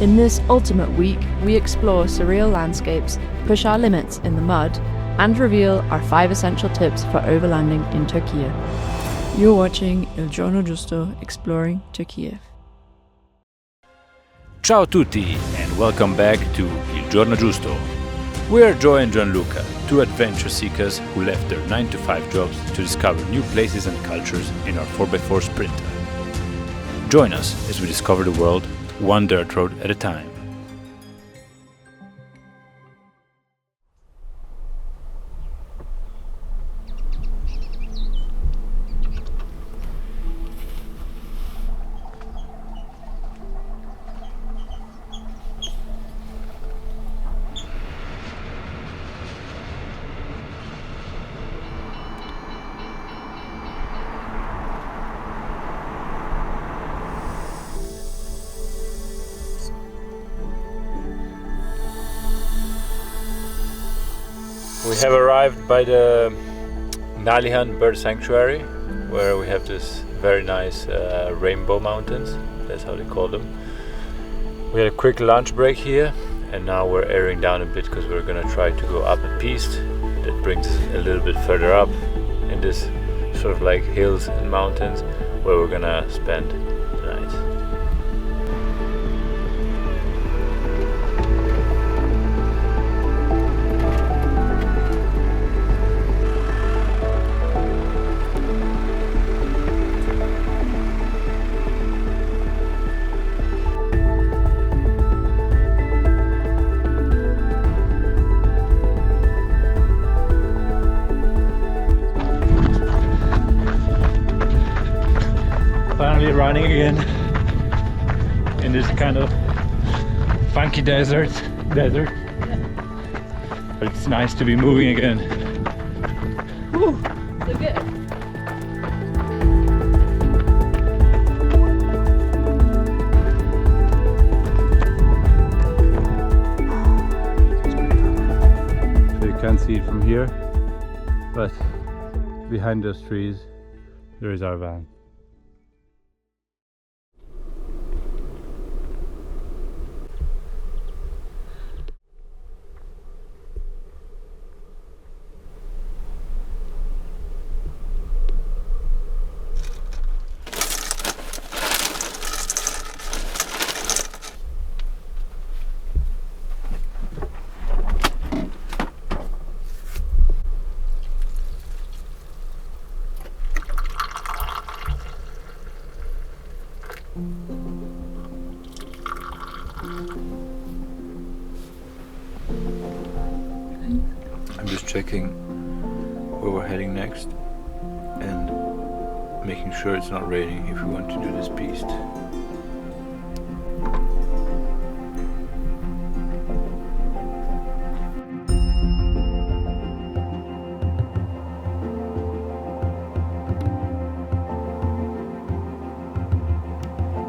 In this ultimate week, we explore surreal landscapes, push our limits in the mud, and reveal our 5 essential tips for overlanding in Türkiye. You're watching Il Giorno Giusto Exploring Türkiye. Ciao tutti and welcome back to Il Giorno Giusto. We are Joe and Gianluca, 2 adventure seekers who left their 9-to-5 jobs to discover new places and cultures in our 4x4 Sprinter. Join us as we discover the world, one dirt road at a time. We have arrived by the Nallihan bird sanctuary, where we have this very nice rainbow mountains, that's how they call them. We had a quick lunch break here, and now we're airing down a bit because we're gonna try to go up a piste that brings us a little bit further up in this sort of like hills and mountains where we're gonna spend the night. Finally running again in this kind of funky desert. But it's nice to be moving again. Woo, so good. So you can't see it from here, but behind those trees there is our van. I'm just checking where we're heading next and making sure it's not raining if we want to do this piste.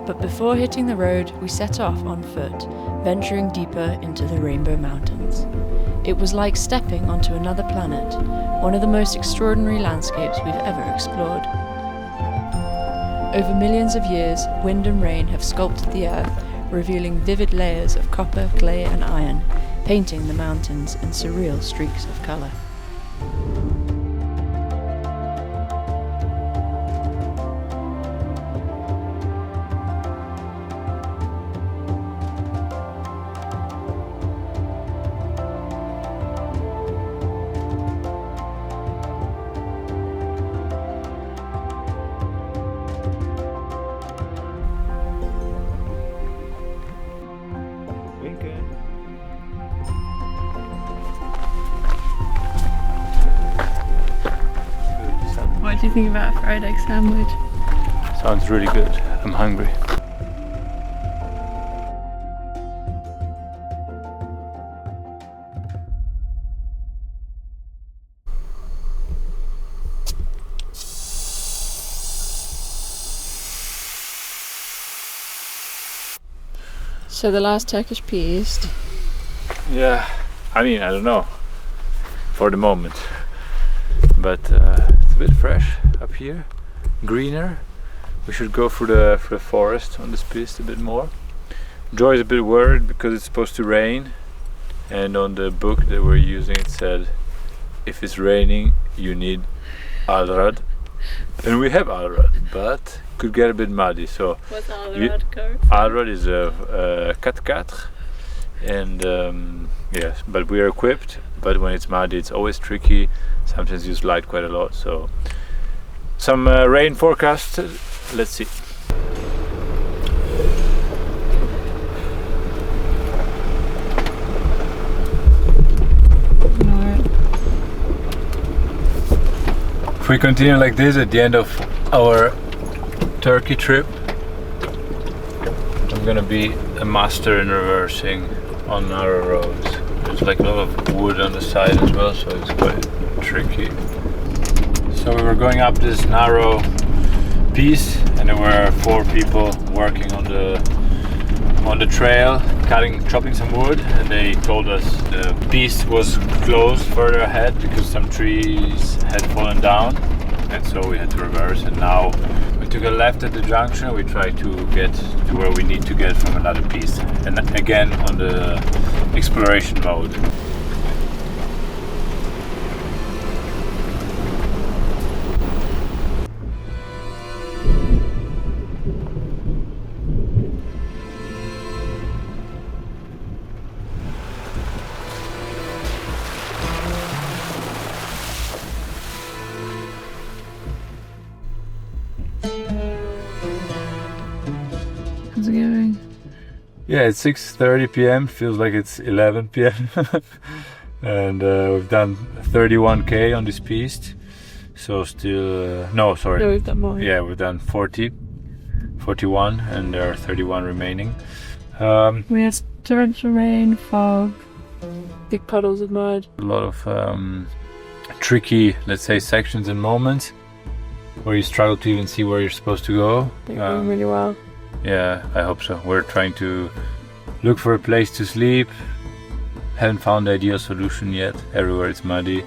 But before hitting the road, we set off on foot, venturing deeper into the Rainbow Mountains. It was like stepping onto another planet, one of the most extraordinary landscapes we've ever explored. Over millions of years, wind and rain have sculpted the earth, revealing vivid layers of copper, clay and iron, painting the mountains in surreal streaks of colour. What do you think about a fried egg sandwich? Sounds really good. I'm hungry. So the last Turkish piste. Yeah, I mean, I don't know for the moment, but it's a bit fresh up here, greener. We should go through the forest on this piste a bit more. Joy is a bit worried because it's supposed to rain, and on the book that we're using it said if it's raining you need allrad, and we have allrad, but could get a bit muddy. So What's allrad called? allrad is a 4x4, and yes, but we are equipped. But when it's muddy, it's always tricky. Sometimes you slide quite a lot. So some rain forecast. Let's see. If we continue like this at the end of our Turkey trip, I'm gonna be a master in reversing on narrow roads. There's like a lot of wood on the side as well, so it's quite tricky. So we were going up this narrow piece, and there were 4 people working on the trail, chopping some wood, and they told us the piece was closed further ahead because some trees had fallen down, and so we had to reverse. And now we took a left at the junction. We tried to get to where we need to get from another piece, and again on the exploration mode. How's it going? Yeah, it's 6:30 p.m. Feels like it's 11 p.m. And we've done 31k on this piece. So still, no, sorry. No, we've done more. Yeah, we've done 41, and there are 31 remaining. We had torrential rain, fog, big puddles of mud. A lot of tricky, let's say, sections and moments where you struggle to even see where you're supposed to go. They're going really well. Yeah, I hope so. We're trying to look for a place to sleep. Haven't found the ideal solution yet. Everywhere it's muddy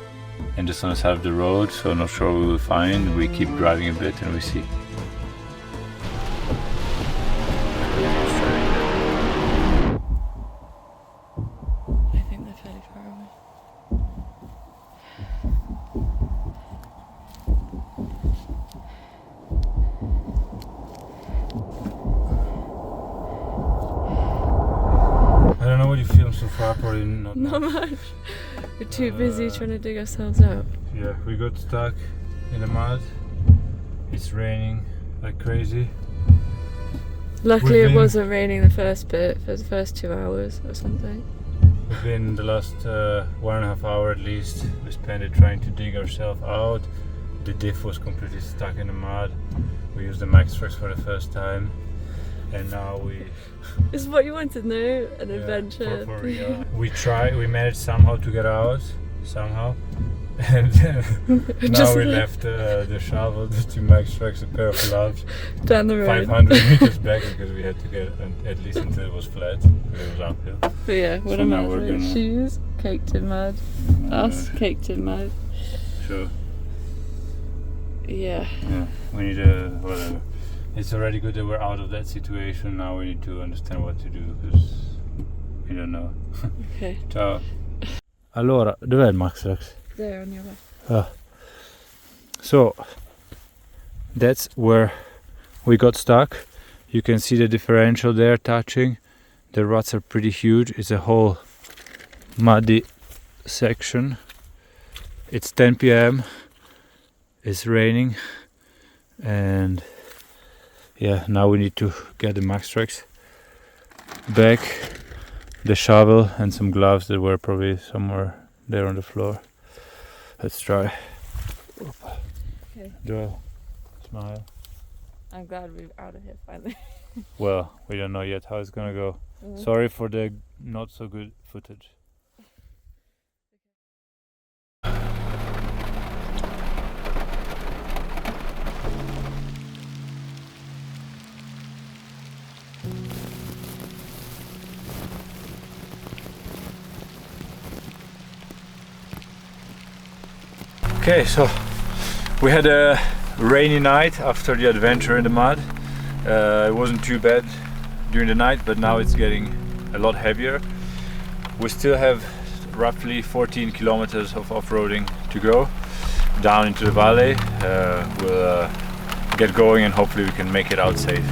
and just on the side of the road, so not sure we will find. We keep driving a bit and we see. I think they're fairly far away. I don't know what you feel so far, probably not much. We're too busy trying to dig ourselves out. Yeah, we got stuck in the mud. It's raining like crazy. Luckily it wasn't raining the first bit, for the first 2 hours or something. We've been the last 1.5 hours at least. We spent it trying to dig ourselves out. The diff was completely stuck in the mud. We used the max trucks for the first time. And now we... This is what you wanted, no? An adventure. For real. We managed somehow to get out, and now we left the shovel, the 2 max trucks, a pair of gloves down the road 500 meters back because we had to get at least until it was flat, because it was uphill. But yeah, what So am now I we're doing? gonna- Shoes caked in mud. Us caked in mud. Sure. Yeah. Yeah, we need whatever. It's already good that we're out of that situation. Now we need to understand what to do because we don't know. Okay. Ciao. Allora, dov'è il max trucks? There on your left. So that's where we got stuck. You can see the differential there touching. The ruts are pretty huge. It's a whole muddy section. It's 10 p.m. It's raining, and yeah, now we need to get the max trucks back, the shovel and some gloves that were probably somewhere there on the floor. Let's try. Okay. Joel, smile. I'm glad we're out of here finally. Well, we don't know yet how it's gonna go. Sorry for the not so good footage. Okay, so we had a rainy night after the adventure in the mud. It wasn't too bad during the night, but now it's getting a lot heavier. We still have roughly 14 kilometers of off-roading to go down into the valley. We'll get going and hopefully we can make it out safe.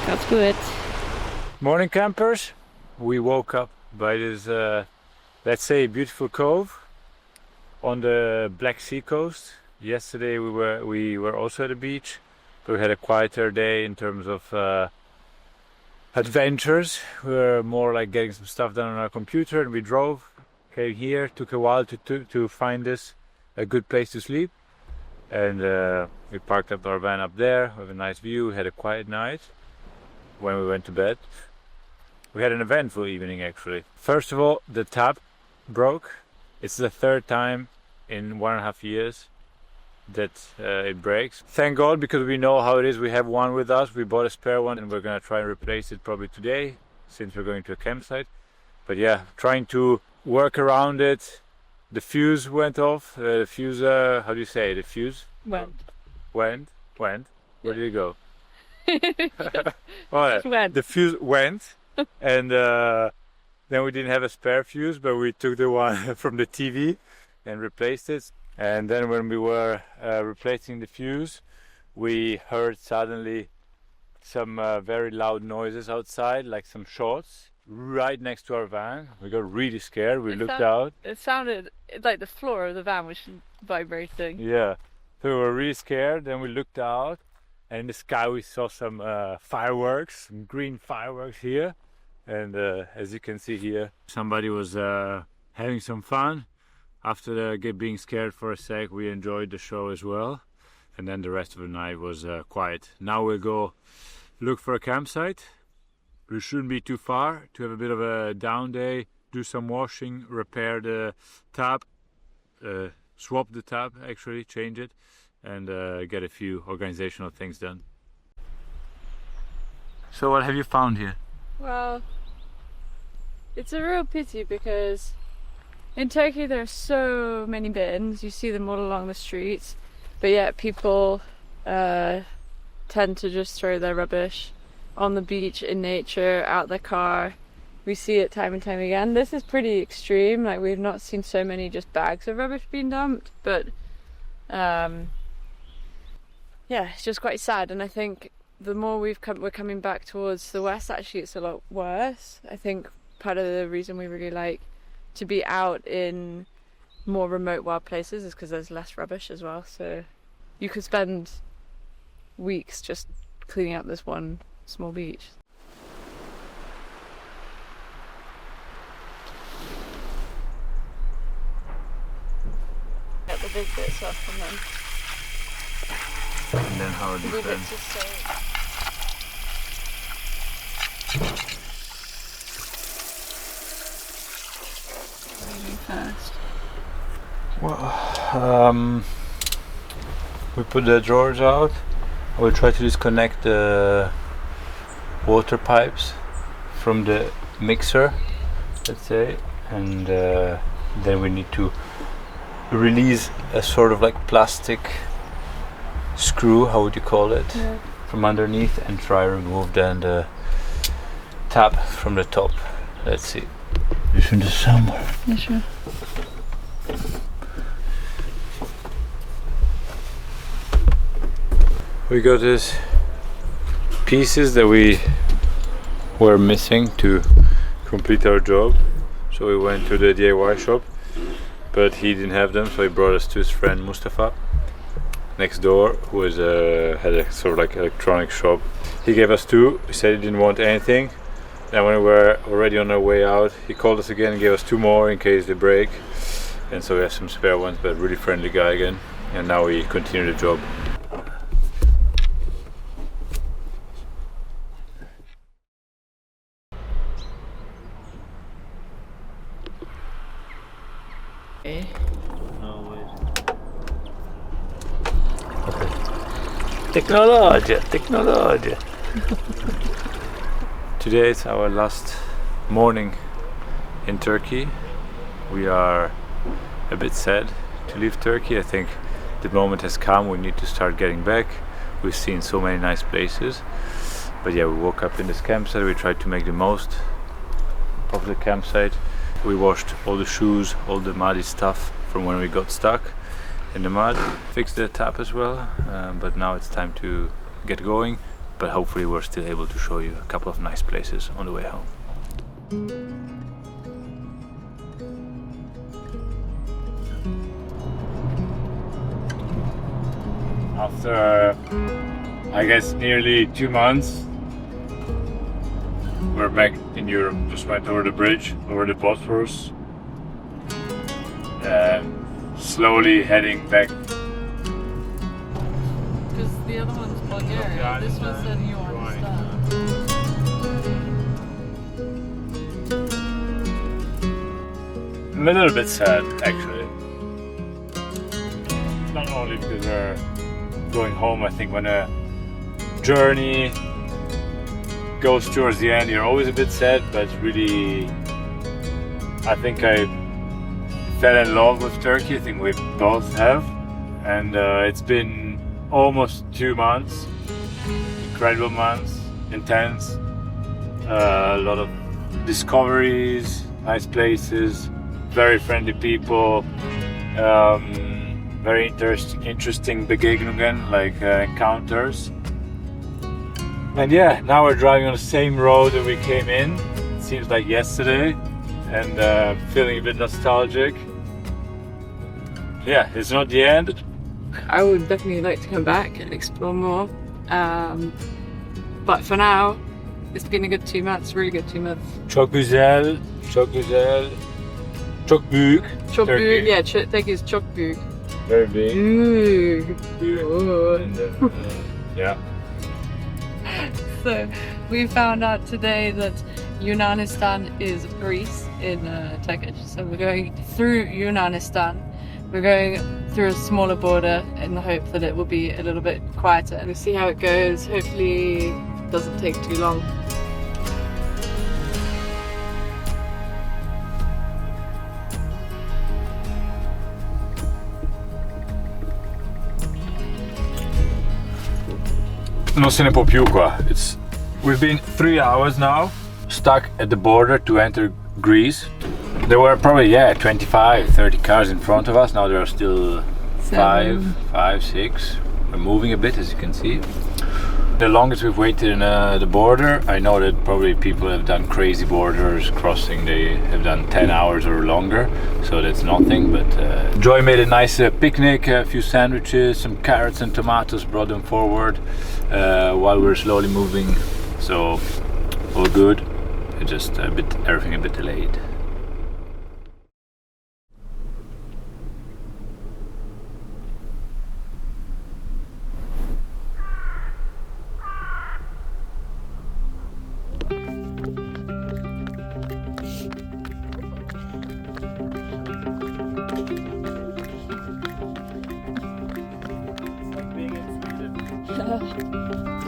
That's good. Morning campers, we woke up by this let's say beautiful cove on the Black Sea coast. Yesterday we were also at the beach, but we had a quieter day in terms of adventures. We were more like getting some stuff done on our computer, and we drove, came here, took a while to find this a good place to sleep, and we parked up our van up there with a nice view. We had a quiet night. When we went to bed, we had an eventful evening actually. First of all, the tap broke. It's the third time in 1.5 years that it breaks. Thank God, because we know how it is. We have one with us. We bought a spare one and we're gonna try and replace it probably today, since we're going to a campsite. But yeah, trying to work around it. The fuse went off. The fuse, how do you say it? The fuse? Went. Went? Where did it go? Went. The fuse went, and then we didn't have a spare fuse, but we took the one from the TV and replaced it. And then when we were replacing the fuse, we heard suddenly some very loud noises outside, like some shots right next to our van. We got really scared. We looked out. It sounded like the floor of the van was vibrating. Yeah, so we were really scared. Then we looked out, and in the sky we saw some fireworks, some green fireworks here. And as you can see here, somebody was having some fun. After being scared for a sec, we enjoyed the show as well. And then the rest of the night was quiet. Now we'll go look for a campsite. We shouldn't be too far to have a bit of a down day, do some washing, repair the tap, swap the tap actually, change it, and get a few organizational things done. So what have you found here? Well, it's a real pity because in Turkey there are so many bins. You see them all along the streets, but yet people tend to just throw their rubbish on the beach, in nature, out their car. We see it time and time again. This is pretty extreme. Like, we've not seen so many just bags of rubbish being dumped, but yeah, it's just quite sad. And I think the more we're coming back towards the west, actually it's a lot worse. I think part of the reason we really like to be out in more remote wild places is because there's less rubbish as well. So you could spend weeks just cleaning up this one small beach. Get the big bits off And then how do you then first. Well, we put the drawers out. I will try to disconnect the water pipes from the mixer, let's say, and then we need to release a sort of like plastic screw, how would you call it, from underneath, and try remove then the tap from the top. Let's see. Listen to somewhere. Yeah, sure. We got these pieces that we were missing to complete our job, so we went to the DIY shop, but he didn't have them, so he brought us to his friend Mustafa next door, who had a sort of like electronic shop. He gave us two. He said he didn't want anything. Then when we were already on our way out, he called us again and gave us two more in case they break, and so we have some spare ones, but really friendly guy again. And now we continue the job. Technology. Today is our last morning in Turkey. We are a bit sad to leave Turkey. I think the moment has come. We need to start getting back. We've seen so many nice places. But yeah, we woke up in this campsite. We tried to make the most of the campsite. We washed all the shoes, all the muddy stuff from when we got stuck in the mud. Fixed the tap as well, but now it's time to get going. But hopefully we're still able to show you a couple of nice places on the way home. After, I guess, nearly 2 months, we're back in Europe. Just went over the bridge, over the Bosphorus. Slowly heading back. Because the other one's Bulgaria. This one said you understand. I'm a little bit sad, actually. Not only because we're going home. I think when a journey goes towards the end, you're always a bit sad, but really, I think I fell in love with Turkey. I think we both have, and it's been almost 2 months, incredible months, intense, a lot of discoveries, nice places, very friendly people, very interesting Begegnungen, like encounters. And yeah, now we're driving on the same road that we came in. It seems like yesterday, and feeling a bit nostalgic. Yeah, it's not the end. I would definitely like to come back and explore more. But for now, it's been a good 2 months, really good 2 months. Çok güzel, çok güzel, çok büyük. Çok Turkey. büyük, yeah, Turkey is çok büyük. Very big. Ooh. And, yeah. So we found out today that Yunanistan is Greece in Turkish. So we're going through Yunanistan. We're going through a smaller border in the hope that it will be a little bit quieter, and we'll see how it goes. Hopefully it doesn't take too long. Non se ne può più qua. We've been 3 hours now stuck at the border to enter Greece. There were probably 25, 30 cars in front of us. Now there are still 5, 6. We're moving a bit, as you can see. The longest we've waited in the border. I know that probably people have done crazy borders crossing. They have done 10 hours or longer, so that's nothing. But Joy made a nice picnic, a few sandwiches, some carrots and tomatoes, brought them forward while we're slowly moving. So all good. Just everything a bit delayed.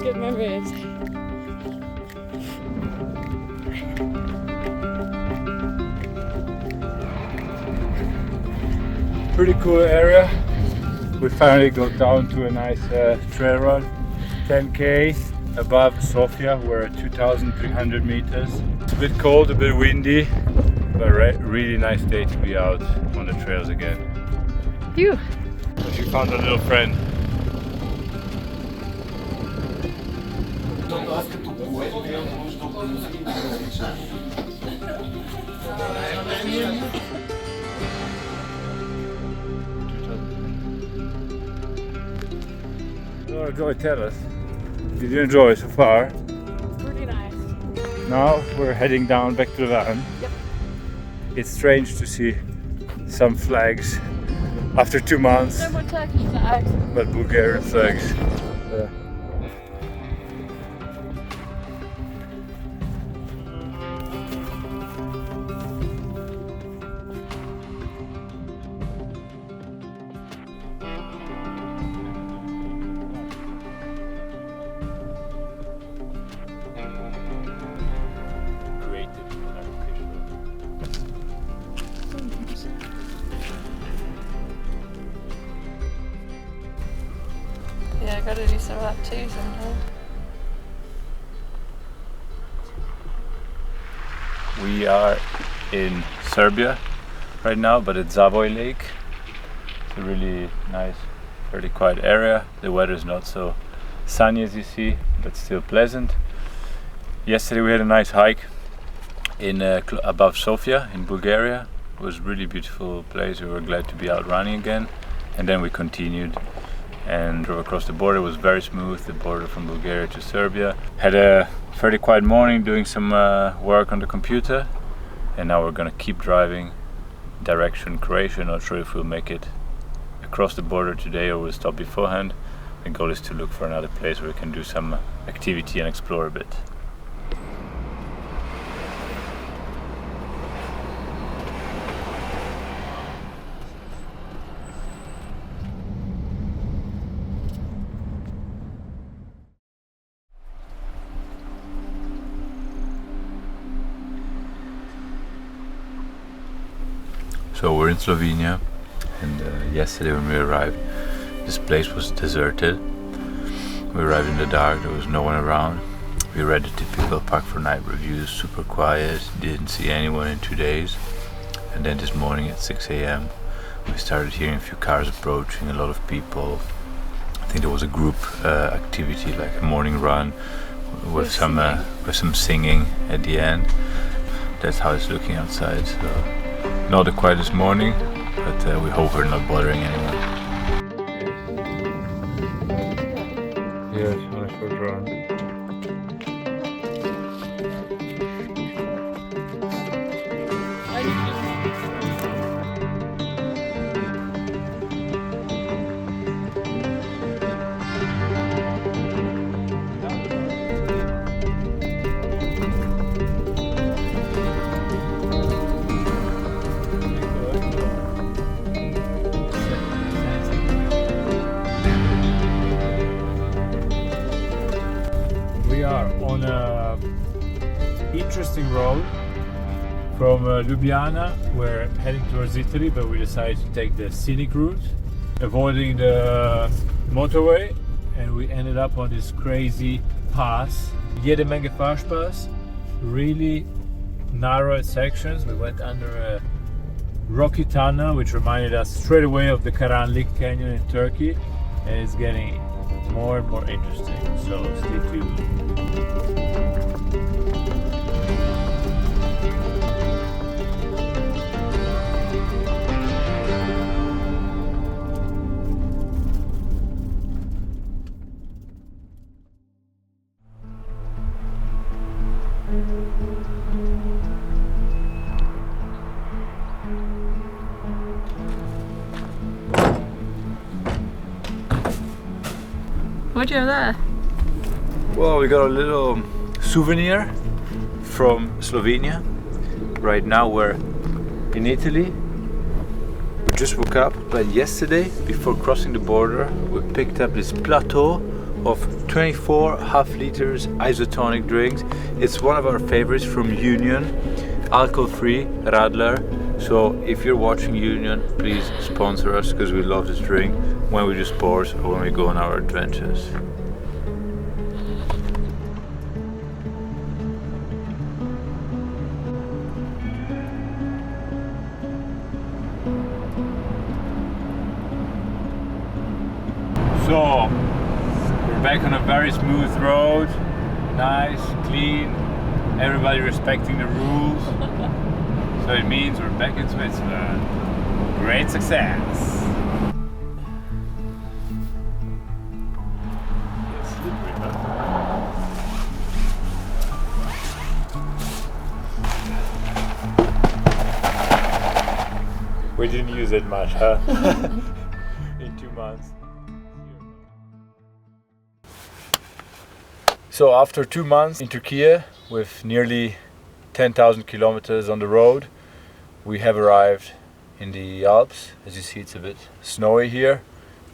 Good memories. Pretty cool area. We finally got down to a nice trail run, 10k above Sofia. We're at 2,300 meters. It's a bit cold, a bit windy, but really nice day to be out on the trails again. Phew. She found a little friend. Oh, Joy, tell us, did you enjoy so far? Pretty nice. Now we're heading down back to the van. Yep. It's strange to see some flags after 2 months, No more Turkish flags. but Bulgarian flags. Yeah, I gotta do some of that too sometimes. We are in Serbia right now, but at Zavoj Lake. It's a really nice, fairly quiet area. The weather is not so sunny as you see, but still pleasant. Yesterday we had a nice hike in above Sofia in Bulgaria. It was a really beautiful place. We were glad to be out running again, and then we continued and drove across the border. It was very smooth, the border from Bulgaria to Serbia. Had a fairly quiet morning doing some work on the computer, and now we're gonna keep driving direction Croatia. Not sure if we'll make it across the border today or we'll stop beforehand. The goal is to look for another place where we can do some activity and explore a bit. So we're in Slovenia, and yesterday when we arrived, this place was deserted. We arrived in the dark, there was no one around. We read the typical Park for Night reviews, super quiet, didn't see anyone in 2 days. And then this morning at 6 a.m. we started hearing a few cars approaching, a lot of people. I think there was a group activity, like a morning run with some singing at the end. That's how it's looking outside. So not the quietest morning, but we hope we're not bothering anyone. Yes, on a short run. We are on a interesting road from Ljubljana. We're heading towards Italy, but we decided to take the scenic route, avoiding the motorway, and we ended up on this crazy pass, Jede Menge Fahrspaß, really narrow sections. We went under a rocky tunnel, which reminded us straight away of the Karanlık Canyon in Turkey, and it's getting more and more interesting, so stay tuned. What do you have there? Well, we got a little souvenir from Slovenia. Right now we're in Italy. We just woke up, but yesterday, before crossing the border, we picked up this plateau of 24 half liters isotonic drinks. It's one of our favorites from Union, alcohol-free Radler. So if you're watching Union, please sponsor us, because we love this drink when we do sports or when we go on our adventures. So we're back on a very smooth road, nice, clean, everybody respecting the rules. So it means we're back in Switzerland. Great success! We didn't use it much, huh? In 2 months. So after 2 months in Turkey, with nearly 10,000 kilometers on the road, we have arrived in the Alps. As you see, it's a bit snowy here.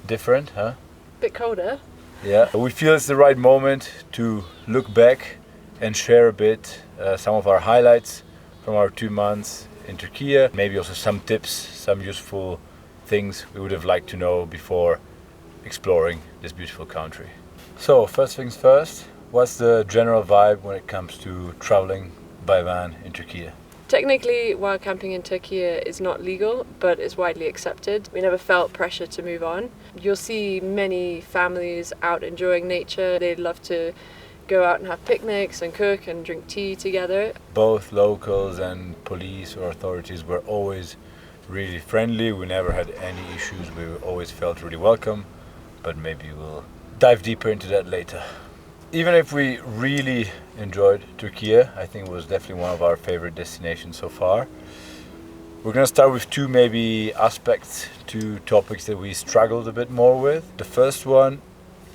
Different, huh? Bit colder. Yeah. We feel it's the right moment to look back and share a bit some of our highlights from our 2 months in Turkey. Maybe also some tips, some useful things we would have liked to know before exploring this beautiful country. So first things first, what's the general vibe when it comes to traveling by van in Turkey? Technically, wild camping in Turkey is not legal, but is widely accepted. We never felt pressure to move on. You'll see many families out enjoying nature. They love to go out and have picnics and cook and drink tea together. Both locals and police or authorities were always really friendly. We never had any issues. We always felt really welcome, but maybe we'll dive deeper into that later. Even if we really enjoyed Turkey, I think it was definitely one of our favorite destinations so far. We're going to start with two maybe aspects, two topics that we struggled a bit more with. The first one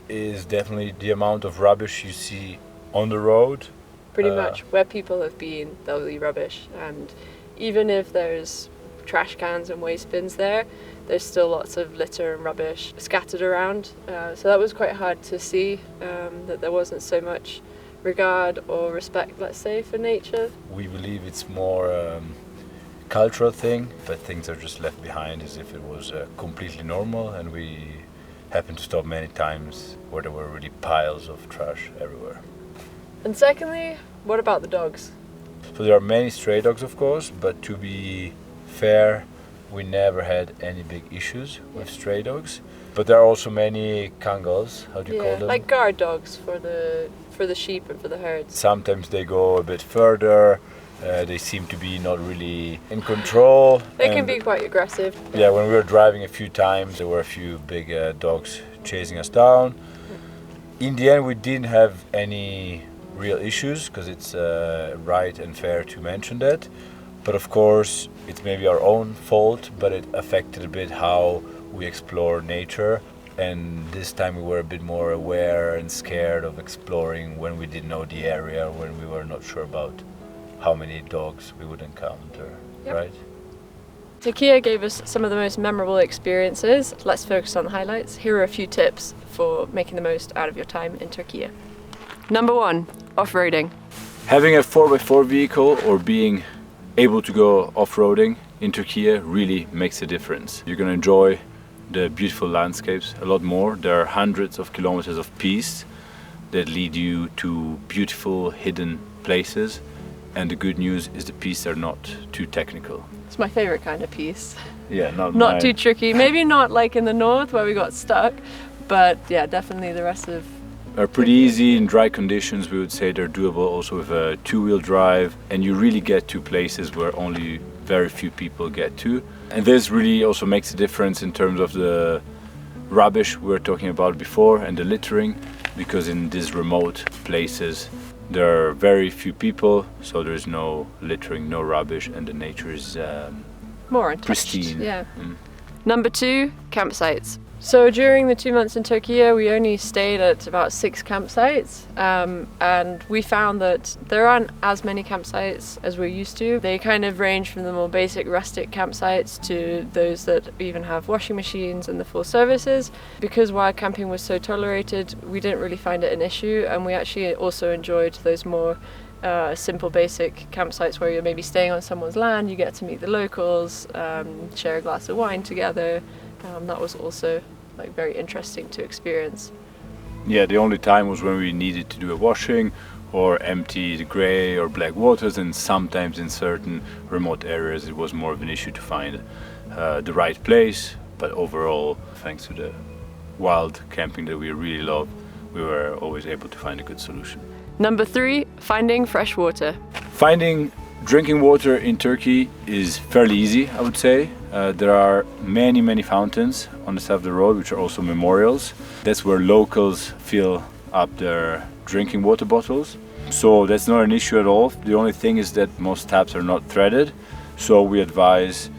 is definitely the amount of rubbish you see on the road. Pretty much where people have been, there'll be rubbish, and even if there's trash cans and waste bins there's still lots of litter and rubbish scattered around. So that was quite hard to see, that there wasn't so much regard or respect, let's say, for nature. We believe it's more cultural thing, but things are just left behind as if it was completely normal, and we happened to stop many times where there were really piles of trash everywhere. And secondly, what about the dogs? So there are many stray dogs, of course, but to be fair, we never had any big issues with stray dogs. But there are also many kangals, how do you call them? Like guard dogs for the sheep and for the herds. Sometimes they go a bit further. They seem to be not really in control. They can be quite aggressive. Yeah, when we were driving a few times, there were a few big dogs chasing us down. In the end, we didn't have any real issues because it's right and fair to mention that. But of course, it's maybe our own fault, but it affected a bit how we explore nature. And this time we were a bit more aware and scared of exploring when we didn't know the area, when we were not sure about how many dogs we would encounter, right? Turkey gave us some of the most memorable experiences. Let's focus on the highlights. Here are a few tips for making the most out of your time in Turkey. Number 1, off-roading. Having a 4x4 vehicle or being able to go off-roading in Turkey really makes a difference. You're going to enjoy the beautiful landscapes a lot more. There are hundreds of kilometers of pistes that lead you to beautiful hidden places, and the good news is the pistes are not too technical. It's my favorite kind of piste. Yeah, not too tricky. Maybe not like in the north where we got stuck, but yeah, definitely the rest of are pretty easy in dry conditions. We would say they're doable also with a two-wheel drive, and you really get to places where only very few people get to. And this really also makes a difference in terms of the rubbish we were talking about before and the littering, because in these remote places there are very few people, so there's no littering, no rubbish, and the nature is more untouched. Pristine. Yeah. Number 2, campsites. So during the 2 months in Turkey, we only stayed at about 6 campsites, and we found that there aren't as many campsites as we're used to. They kind of range from the more basic rustic campsites to those that even have washing machines and the full services. Because wild camping was so tolerated, we didn't really find it an issue, and we actually also enjoyed those more simple basic campsites where you're maybe staying on someone's land, you get to meet the locals, share a glass of wine together. That was also like very interesting to experience. Yeah, the only time was when we needed to do a washing or empty the grey or black waters, and sometimes in certain remote areas it was more of an issue to find the right place. But overall, thanks to the wild camping that we really love, we were always able to find a good solution. Number 3, finding fresh water. Finding drinking water in Turkey is fairly easy, I would say. There are many fountains on the side of the road, which are also memorials. That's where locals fill up their drinking water bottles. So that's not an issue at all. The only thing is that most taps are not threaded. So we advise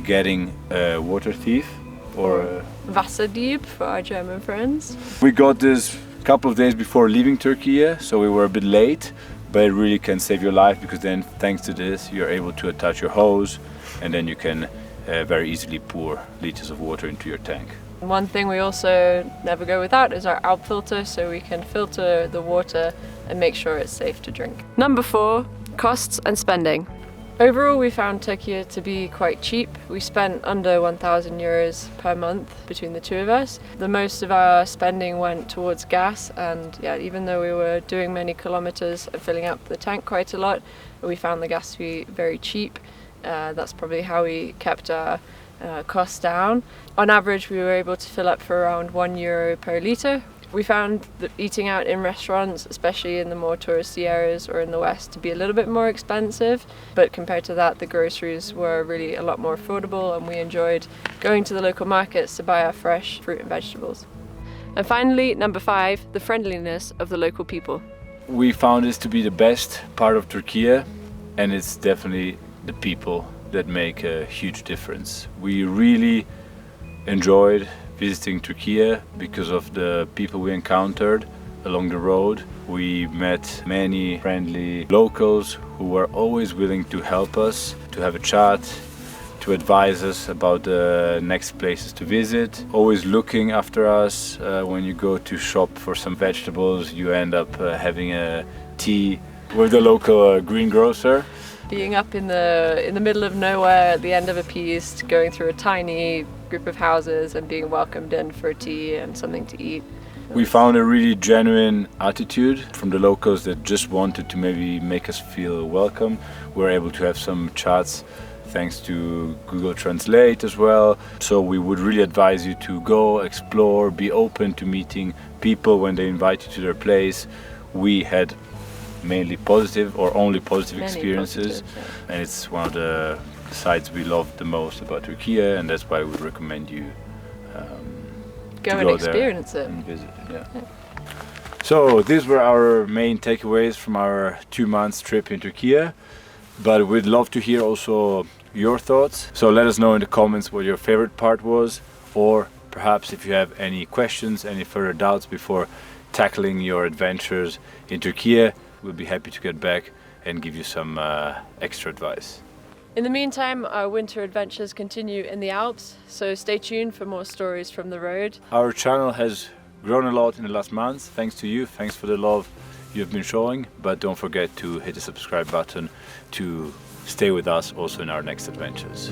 getting a water thief or Wasserdieb for our German friends. We got this a couple of days before leaving Turkey, so we were a bit late. But it really can save your life, because then thanks to this you're able to attach your hose, and then you can very easily pour liters of water into your tank. One thing we also never go without is our Alp filter, so we can filter the water and make sure it's safe to drink. Number 4, costs and spending. Overall, we found Turkey to be quite cheap. We spent under 1,000 euros per month between the two of us. The most of our spending went towards gas, and yeah, even though we were doing many kilometers and filling up the tank quite a lot, we found the gas to be very cheap. That's probably how we kept our costs down. On average, we were able to fill up for around €1 per litre. We found that eating out in restaurants, especially in the more touristy areas or in the west, to be a little bit more expensive, but compared to that, the groceries were really a lot more affordable, and we enjoyed going to the local markets to buy our fresh fruit and vegetables. And finally, number 5, the friendliness of the local people. We found this to be the best part of Turkey, and it's definitely the people that make a huge difference. We really enjoyed visiting Turkey because of the people we encountered along the road. We met many friendly locals who were always willing to help us, to have a chat, to advise us about the next places to visit. Always looking after us. When you go to shop for some vegetables, you end up having a tea with the local greengrocer. Being up in the middle of nowhere at the end of a piece, going through a tiny group of houses and being welcomed in for tea and something to eat. We found a really genuine attitude from the locals that just wanted to maybe make us feel welcome. We were able to have some chats thanks to Google Translate as well. So we would really advise you to go explore, be open to meeting people when they invite you to their place. We had mainly positive or only positive experiences, and it's one of the sides we love the most about Turkey, and that's why we would recommend you go to and go experience there it and visit. Yeah. So these were our main takeaways from our 2 months trip in Turkey, but we'd love to hear also your thoughts. So let us know in the comments what your favorite part was, or perhaps if you have any questions, any further doubts before tackling your adventures in Turkey. We'll be happy to get back and give you some extra advice. In the meantime, our winter adventures continue in the Alps, so stay tuned for more stories from the road. Our channel has grown a lot in the last months, thanks to you, thanks for the love you've been showing, but don't forget to hit the subscribe button to stay with us also in our next adventures.